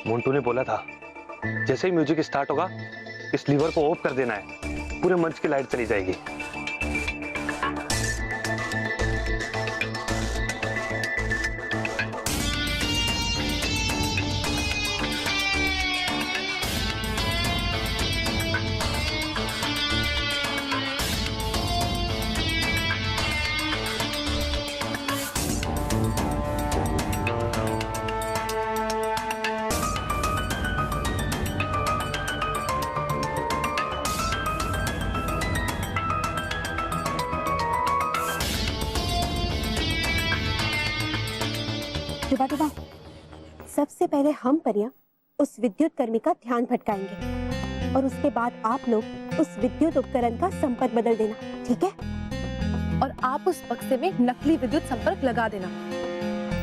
मोंटू ने बोला था जैसे ही म्यूजिक स्टार्ट होगा इस लीवर को ऑफ कर देना है, पूरे मंच की लाइट चली जाएगी। डुबा, सबसे पहले हम परियां उस विद्युत कर्मी का ध्यान भटकाएंगे और उसके बाद आप लोग उस विद्युत उपकरण का संपर्क बदल देना, ठीक है? और आप उस बक्से में नकली विद्युत संपर्क लगा देना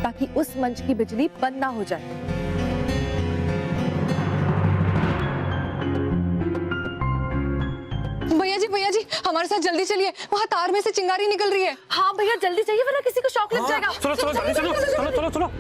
ताकि उस मंच की बिजली बंद ना हो जाए। भैया जी हमारे साथ जल्दी चलिए, वहाँ तार में से चिंगारी निकल रही है। हाँ भैया जल्दी चाहिए वरना किसी को शॉक लग जाएगा। चलो चलो जल्दी चलो, चलो चलो चलो।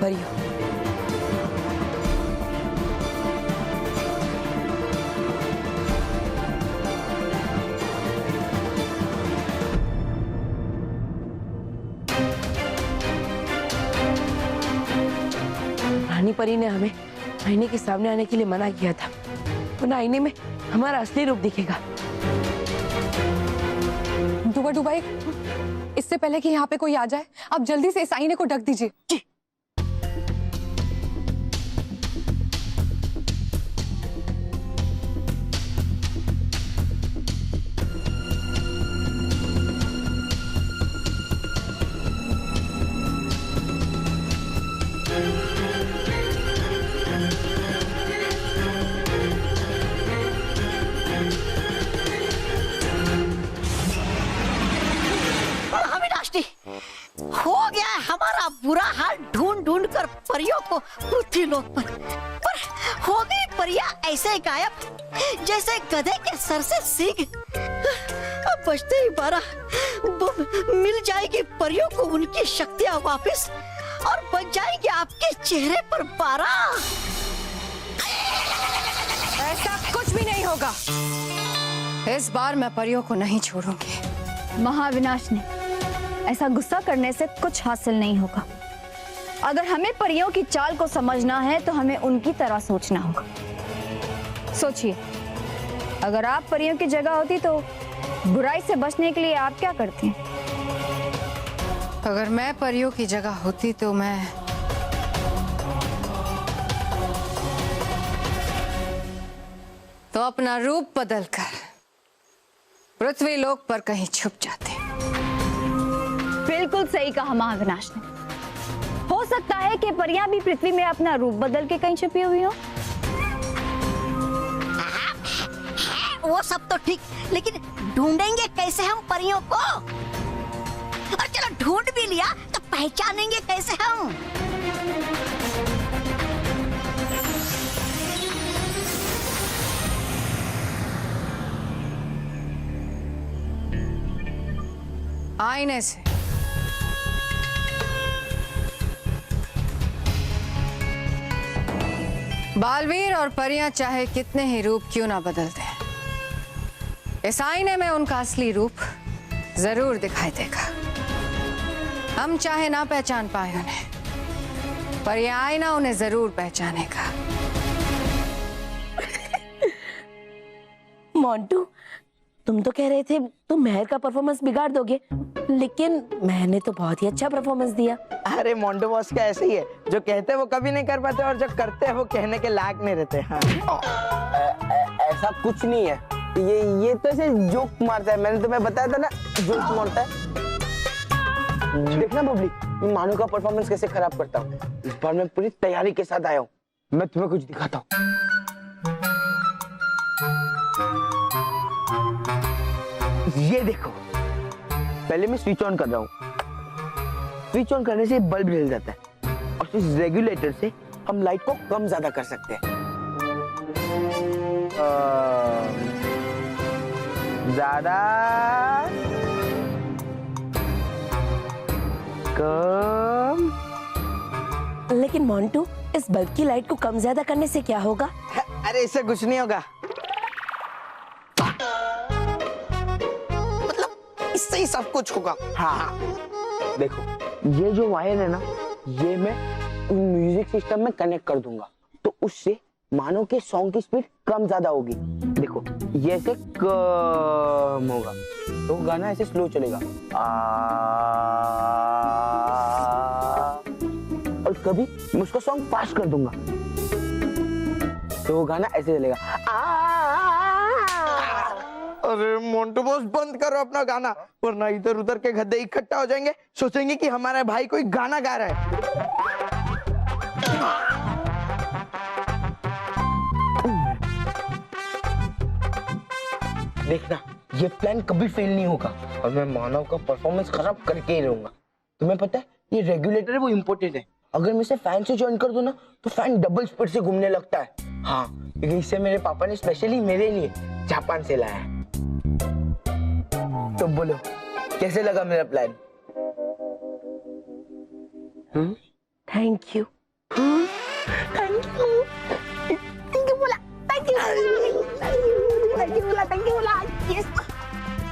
परियों रानी परी ने हमें आईने के सामने आने के लिए मना किया था, वरना आईने में हमारा असली रूप दिखेगा। डुबा, इससे पहले कि यहाँ पे कोई आ जाए आप जल्दी से इस आईने को ढक दीजिए। हो गया है हमारा बुरा हाल ढूंढ ढूंढ कर परियों को पृथ्वीलोक पर हो गई परियां ऐसे गायब जैसे गधे के सर से सींग। अब बचते ही 12 मिल जाएगी परियों को उनकी शक्तियां वापस और बच जाएंगे आपके चेहरे पर 12। ऐसा कुछ भी नहीं होगा, इस बार मैं परियों को नहीं छोड़ूंगी। महाविनाशनी, ऐसा गुस्सा करने से कुछ हासिल नहीं होगा। अगर हमें परियों की चाल को समझना है तो हमें उनकी तरह सोचना होगा। सोचिए, अगर आप परियों की जगह होती तो बुराई से बचने के लिए आप क्या करती हैं? अगर मैं परियों की जगह होती तो मैं अपना रूप बदलकर पृथ्वीलोक पर कहीं छुप जाते। बिल्कुल सही कहा महाविनाशनी। हो सकता है कि परियां भी पृथ्वी में अपना रूप बदल के कहीं छुपी हुई हो। वो सब तो ठीक, लेकिन ढूंढेंगे कैसे हम परियों को? और चलो ढूंढ भी लिया तो पहचानेंगे कैसे हम? आईने से। बालवीर और परियां चाहे कितने ही रूप क्यों ना बदल दें, इस आईने में उनका असली रूप जरूर दिखाई देगा। हम चाहे ना पहचान पाए उन्हें, पर यह आईना उन्हें जरूर पहचानेगा। मोंटू, तुम तो कह रहे थे तुम मेहर का परफॉर्मेंस बिगाड़ दोगे, लेकिन मैंने तो बहुत ही अच्छा परफॉर्मेंस दिया। अरे मोंटू बॉस का ऐसे ही है, जो कहते हैं वो कभी नहीं कर पाते और जो करते हैं वो कहने के लायक नहीं रहते। हाँ। ऐसा कुछ नहीं है, ये तो ऐसे जोक मारता है। मैंने तुम्हें बताया था ना, जोक मारता है। देखना बबली, मैं मानू का परफॉर्मेंस कैसे खराब करता हूँ। इस बार मैं पूरी तैयारी के साथ आया हूँ, मैं तुम्हें कुछ दिखाता हूँ। ये देखो, पहले मैं स्विच ऑन कर रहा हूँ। स्विच ऑन करने से बल्ब जल जाता है और इस रेगुलेटर से हम लाइट को कम ज्यादा कर सकते हैं। ज्यादा, कम। लेकिन मोंटू, इस बल्ब की लाइट को कम ज्यादा करने से क्या होगा? अरे इससे कुछ नहीं होगा, इससे ही सब कुछ होगा। हाँ, देखो ये जो वायर है ना, ये मैं म्यूजिक सिस्टम में कनेक्ट कर दूंगा, तो उससे मानो कि सॉन्ग की स्पीड कम ज्यादा होगी। देखो ये ऐसे कम होगा तो गाना ऐसे स्लो चलेगा। और कभी मैं उसका सॉन्ग फास्ट कर दूंगा तो वो गाना ऐसे चलेगा। अरे मोंटू बॉस, बंद करो अपना गाना, वरना इधर उधर के गधे इकट्ठा हो जाएंगे, सोचेंगे कि हमारा भाई कोई गाना गा रहा है। देखना, ये प्लान कभी फेल नहीं होगा और मैं मानव का परफॉर्मेंस खराब करके ही रहूंगा। तुम्हें पता है, ये रेगुलेटर है वो इम्पोर्टेंट है। अगर मैं इसे फैन से ज्वाइन कर दूं ना, तो फैन डबल स्पीड से घूमने लगता है। हाँ, क्योंकि इसे मेरे पापा ने स्पेशली मेरे लिए जापान से लाया है। तो बोलो, कैसे लगा मेरा प्लान? Thank you.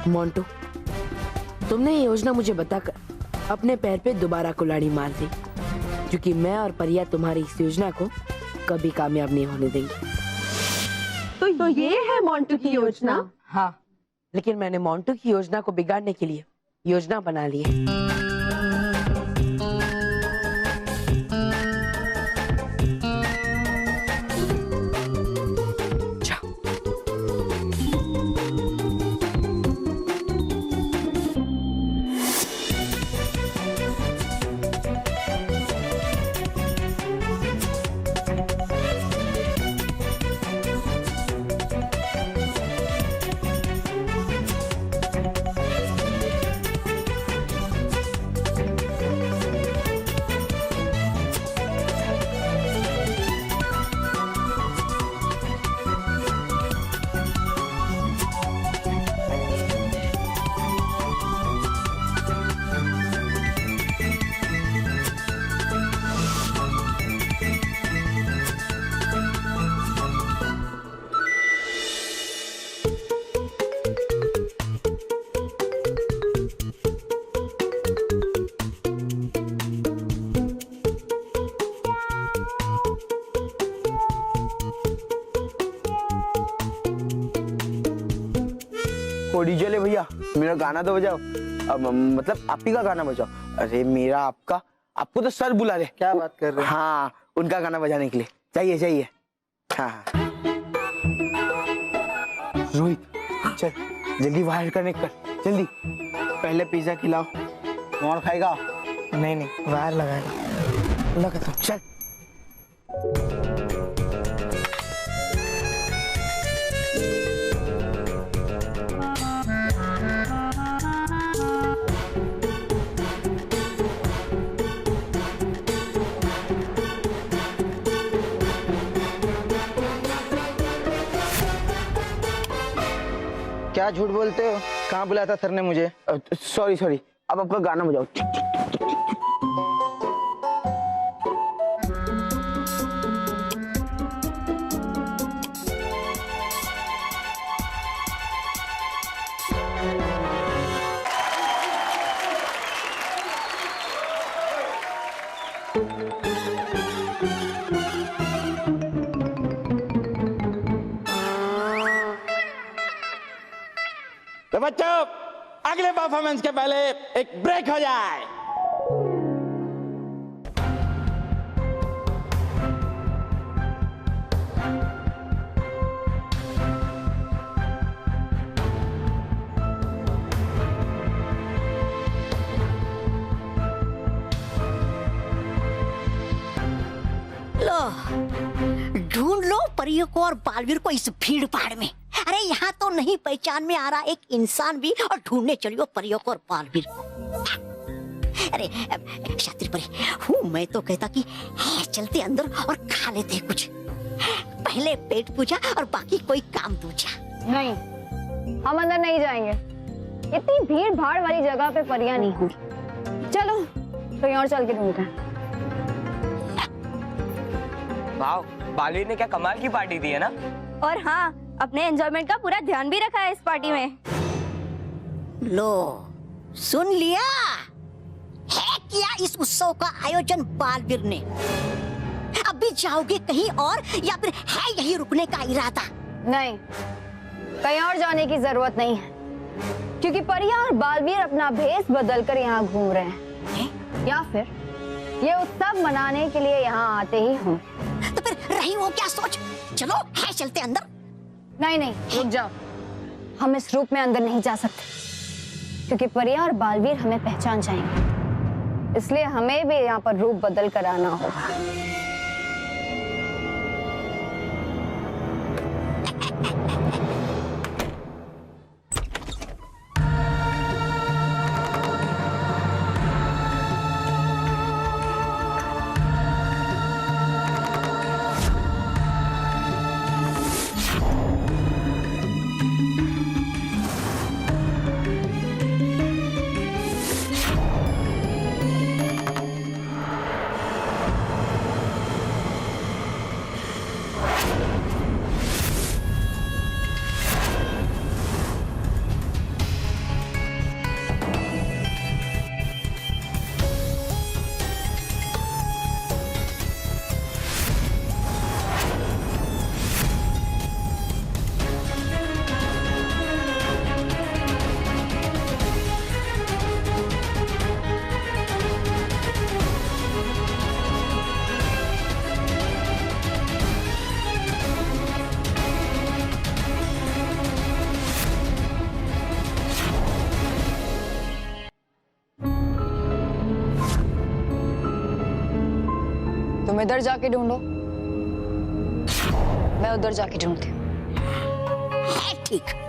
मोंटू, तुमने ये योजना मुझे बताकर अपने पैर पे दोबारा कुल्हाड़ी मार दी, क्योंकि मैं और परिया तुम्हारी इस योजना को कभी कामयाब नहीं होने देंगे। तो ये है मोंटू की योजना। हाँ, लेकिन मैंने मोंटू की योजना को बिगाड़ने के लिए योजना बना ली है। डीजे भैया, मेरा गाना तो बजाओ। मतलब आप ही का गाना बजाओ। अरे मेरा आपका, आपको तो सर बुला रहे। क्या बात कर रहे हैं? हाँ, उनका गाना बजाने के लिए चाहिए चाहिए। हाँ रोहित, चल जल्दी वायर कनेक्ट कर, जल्दी। पहले पिज्जा खिलाओ। कौन खाएगा? नहीं, वायर लगाएगा। लगा तो चल। क्या झूठ बोलते हो? कहाँ बुलाया था सर ने मुझे? सॉरी, अब आपका गाना बजाओ। तो बच्चों, अगले परफॉर्मेंस के पहले एक ब्रेक हो जाए। लो, ढूंढ लो परियों को और बालवीर को इस भीड़ भाड़ में। अरे यहाँ तो नहीं पहचान में आ रहा एक इंसान भी, और ढूंढने चलियो परियों को और बालवीर को। अरे शातिर परी हूँ मैं तो कहता कि चलते अंदर और खा लेते कुछ। पहले पेट पूजा और बाकी कोई काम दूजा। नहीं, हम अंदर नहीं जाएंगे। इतनी भीड़ भाड़ वाली जगह पे परियां नहीं होंगी। चलो कहीं और चल के ढूंढते हैं। वाह, बालवीर ने क्या कमाल की पार्टी दी है ना। और हाँ, अपने एंजॉयमेंट का पूरा ध्यान भी रखा है इस पार्टी में। लो, सुन लिया है क्या इस उत्सव का आयोजन बालवीर ने? अब भी जाओगे कहीं और या फिर है यही रुकने का इरादा? नहीं, कहीं और जाने की जरूरत नहीं है, क्योंकि परियां और बालवीर अपना भेष बदलकर यहाँ घूम रहे हैं। या फिर ये उत्सव मनाने के लिए यहाँ आते ही हों। तो फिर रही वो क्या सोच? चलो है चलते अंदर। नहीं नहीं, रुक जाओ। हम इस रूप में अंदर नहीं जा सकते, क्योंकि परियां और बालवीर हमें पहचान जाएंगे। इसलिए हमें भी यहाँ पर रूप बदल कर आना होगा। तुम इधर जाके ढूंढो, मैं उधर जाके ढूंढती हूँ। ठीक।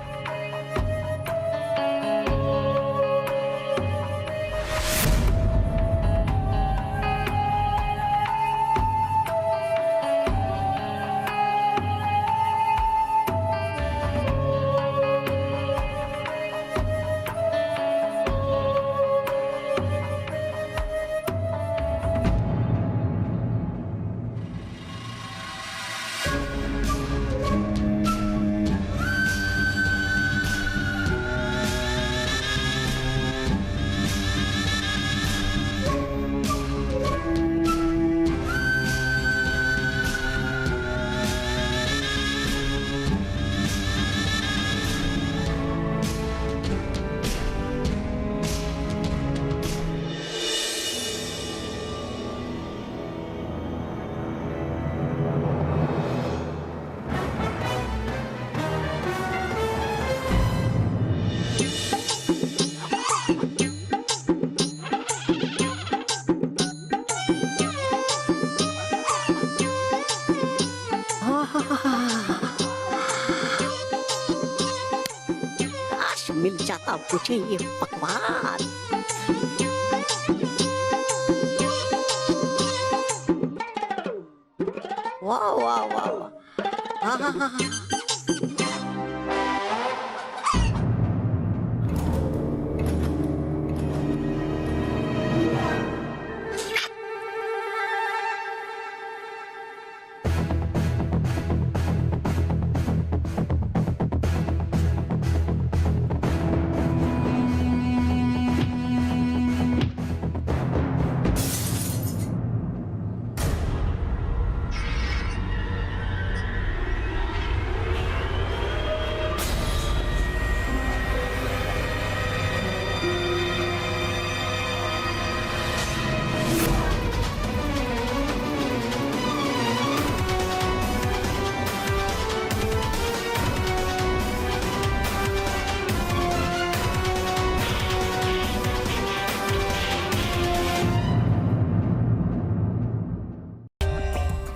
काश मिल जाता मुझे ये पकवान। वाह वाह वाह वाह। हाँ हाँ हाँ हाँ।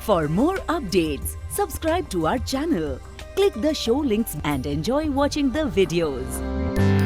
For more updates, subscribe to our channel, click the show links and enjoy watching the videos.